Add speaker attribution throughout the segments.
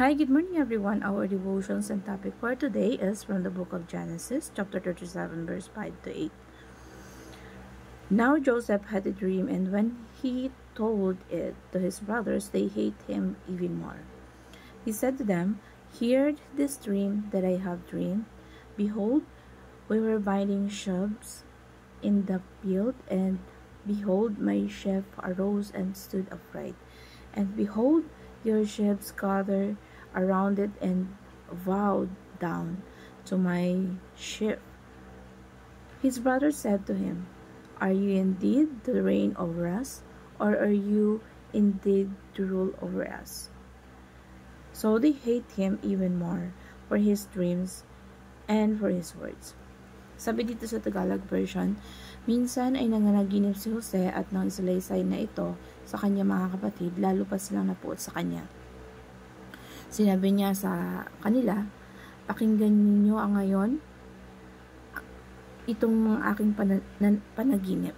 Speaker 1: Hi, good morning everyone. Our devotions and topic for today is from the book of Genesis, chapter 37, verse 5 to 8. Now Joseph had a dream, and when he told it to his brothers, they hate him even more. He said to them, "Hear this dream that I have dreamed. Behold, we were binding sheaves in the field, and behold, my sheaf arose and stood upright. And behold, your sheaves gathered around it and bowed down to my sheaf." His brothers said to him, "Are you indeed to reign over us, or are you indeed to rule over us?" So they hate him even more for his dreams and for his words. Sabi dito sa Tagalog version, minsan ay nananaginip si Jose at nang isalaysay na ito sa kanya mga kapatid, lalo pa silang napuot sa kanya. Sinabi niya sa kanila, "Pakinggan ninyo ang ngayon itong aking panaginip.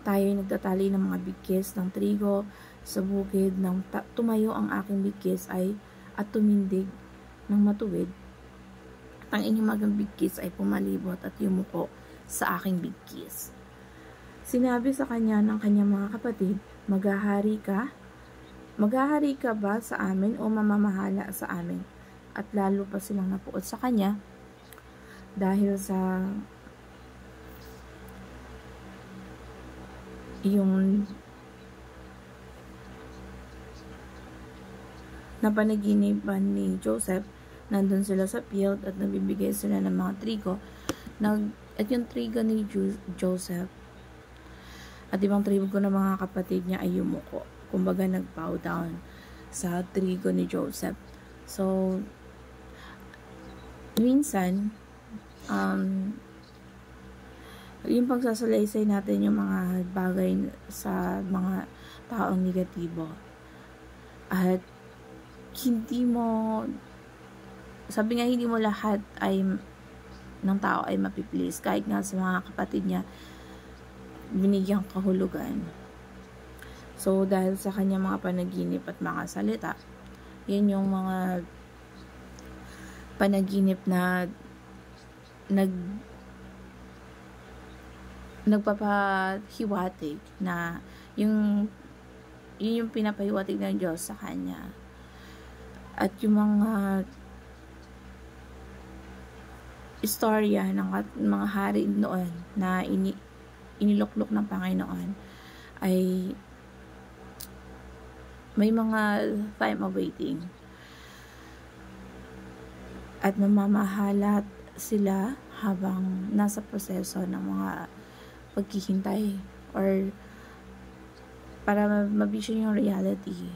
Speaker 1: Tayo ay nagtatali ng mga bigkis ng trigo sa bukid nang tumayo ang aking bigkis at tumindig ng matuwid. Ang inyong mga bigkis ay pumalibot at yumuko sa aking bigkis." Sinabi sa kanya ng kanyang mga kapatid, Maghahari ka ba sa amin o mamamahala sa amin?" At lalo pa silang napuot sa kanya dahil sa yung napanaginipan ni Joseph. Nandun sila sa field at nabibigay sila ng mga trigo. At yung trigo ni Joseph at ibang trigo ng mga kapatid niya ay yumuko. Kumbaga nag-bow down sa trigo ni Joseph. So, minsan, yung pagsasalaysay natin yung mga bagay sa mga taong negatibo. At sabi nga, hindi mo lahat ng tao ay mapiplease. Kahit nga sa mga kapatid niya, binigyang kahulugan. So, dahil sa kanya mga panaginip at mga salita, yan yung mga panaginip na nagpapahiwatig na yun yung pinapahiwatig ng Diyos sa kanya. At yung mga istorya ng mga hari noon na iniluklok ng Panginoon ay may mga time of waiting. At namamahalat sila habang nasa proseso ng mga paghihintay or para mabision yung reality.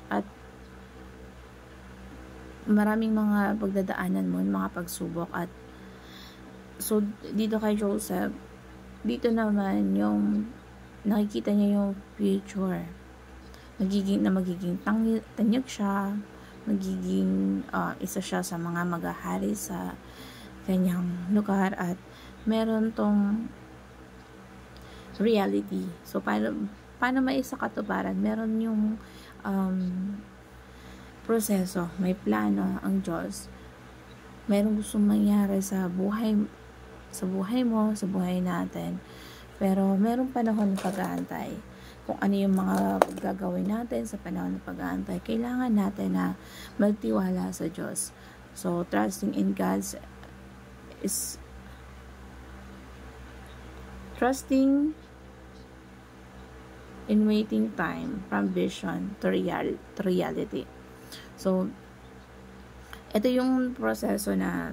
Speaker 1: At maraming mga pagdadaanan mo, mga pagsubok. At so dito kay Joseph, dito naman yung nakikita niya yung future. Magiging tanyag siya, magiging isa siya sa mga maghahari sa kanyang lugar, at meron tong reality. So paano maisakatuparan? Meron yung proseso, may plano ang Diyos. Merong gustong mangyari sa buhay mo, sa buhay natin. Pero merong panahon ng pag-aantay. Kung ano yung mga gagawin natin sa panahon ng pag-aantay, kailangan natin na magtiwala sa Diyos. So, trusting in God is trusting in waiting time from vision to reality. So, ito yung proseso na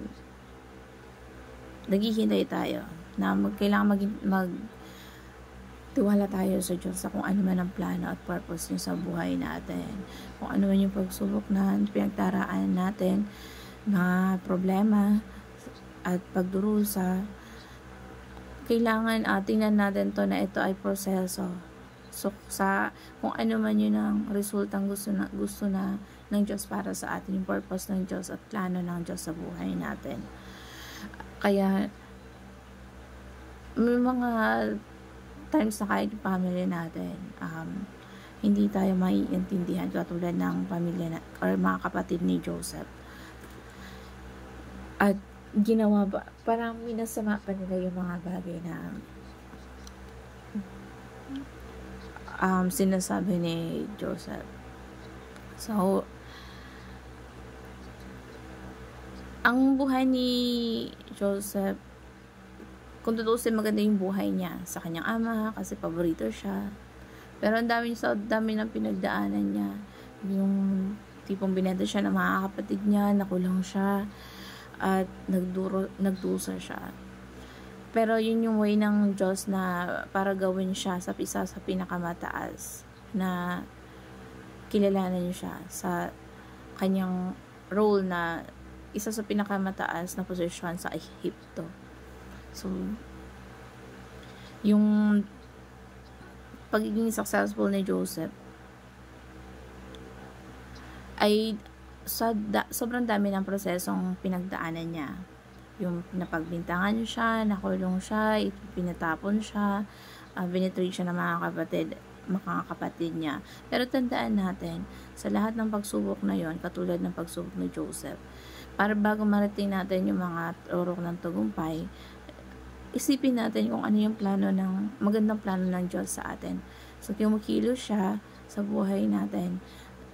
Speaker 1: naghihintay tayo na kailangan magtiwala tayo sa Diyos sa kung ano man ang plano at purpose niya sa buhay natin. Kung ano man yung pagsubok na pinagdaraan natin, na problema at pagdurusa, kailangan tingnan natin to na ito ay proseso. So, kung ano man yun ang resultang gusto na ng Diyos para sa atin, yung purpose ng Diyos at plano ng Diyos sa buhay natin. Kaya, may mga times na kahit family natin, hindi tayo maiintindihan katulad ng pamilya or mga kapatid ni Joseph. At ginawa ba, parang minasama pa nila yung mga bagay na sinasabi ni Joseph. So, ang buhay ni Joseph, kung tutusin, maganda yung buhay niya sa kanyang ama kasi paborito siya. Pero ang dami ng pinagdaanan niya. Yung tipong binenta siya ng mga kapatid niya, nakulong siya, at nagdusa siya. Pero yun yung way ng Diyos na para gawin siya sa isa sa pinakamataas, na kilalanan niya siya sa kanyang role na isa sa pinakamataas na posisyon sa Ehipto. So, yung pagiging successful ni Joseph ay sobrang dami ng prosesong pinagdaanan niya. Yung napagbintangan siya, nakulong siya, pinatapon siya, binitray siya ng mga kapatid niya. Pero tandaan natin, sa lahat ng pagsubok na yon, katulad ng pagsubok ni Joseph, para bago marating natin yung mga orok ng tagumpay, isipin natin kung ano yung magandang plano ng Diyos sa atin. So, kumikilos siya sa buhay natin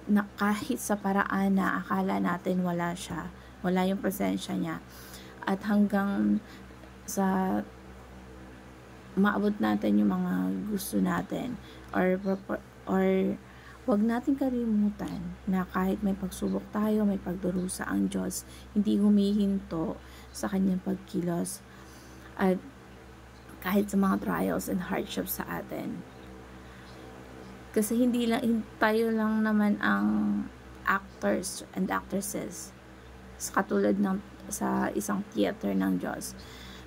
Speaker 1: na kahit sa paraan na akala natin wala siya, wala yung presensya niya, at hanggang sa maabot natin yung mga gusto natin, or wag natin kalimutan na kahit may pagsubok tayo, may pagdurusa, ang Diyos hindi humihinto sa kanyang pagkilos. At kahit sa mga trials and hardships sa atin, kasi hindi tayo lang naman ang actors and actresses katulad ng sa isang theater ng Diyos.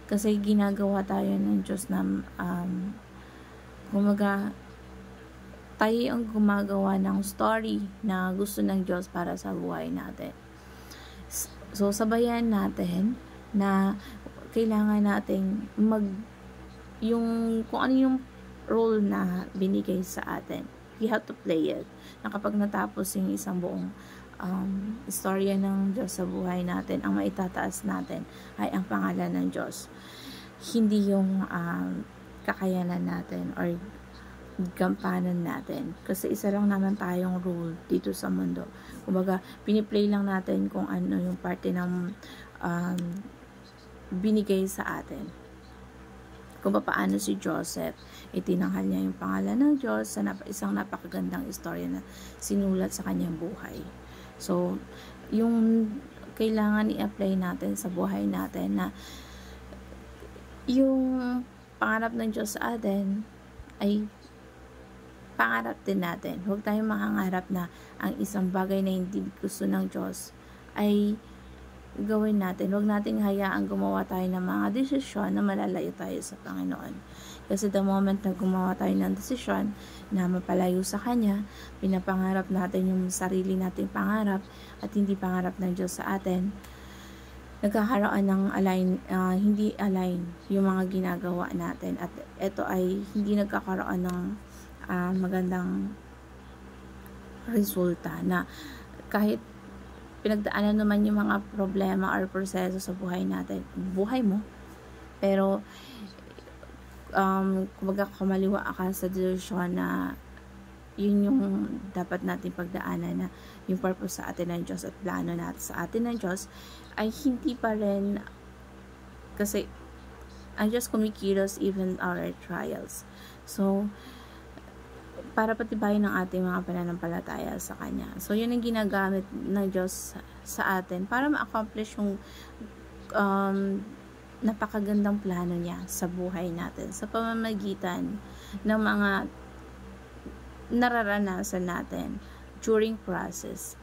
Speaker 1: Kasi ginagawa tayo ng Diyos na tayo ang gumagawa ng story na gusto ng Diyos para sa buhay natin. So, sabayan natin na kailangan nating kung ano yung role na binigay sa atin, we have to play it. Na kapag natapos yung isang buong istorya ng Diyos sa buhay natin, ang maitataas natin ay ang pangalan ng Diyos. Hindi yung kakayanan natin or gampanan natin. Kasi isa lang naman tayong role dito sa mundo. Kumbaga, piniplay lang natin kung ano yung parte ng binigay sa atin. Kung paano si Joseph, itinanghal niya yung pangalan ng Diyos sa isang napakagandang istorya na sinulat sa kanyang buhay. So, yung kailangan i-apply natin sa buhay natin na yung pangarap ng Diyos sa atin ay pangarap din natin. Huwag tayong makangarap na ang isang bagay na hindi gusto ng Diyos ay gawin natin. Huwag nating hayaan gumawa tayo ng mga desisyon na malalayo tayo sa Panginoon. Kasi the moment na gumawa tayo ng desisyon na mapalayo sa Kanya, pinapangarap natin yung sarili nating pangarap at hindi pangarap ng Diyos sa atin, nagkakaroon ng hindi align yung mga ginagawa natin, at ito ay hindi nagkakaroon ng magandang resulta, na kahit pinagdaanan naman yung mga problema or proseso sa buhay natin, buhay mo, pero kumbaga kumaliwa ka sa desisyon na yun yung dapat natin pagdaanan, na yung purpose sa atin ng Diyos at plano natin sa atin ng Diyos ay hindi pa rin, kasi ang Diyos kumikilos even our trials. So, para patibayin ng ating mga pananampalataya sa Kanya. So, yun ang ginagamit ng Diyos sa atin para ma-accomplish yung napakagandang plano niya sa buhay natin sa pamamagitan ng mga nararanasan natin during process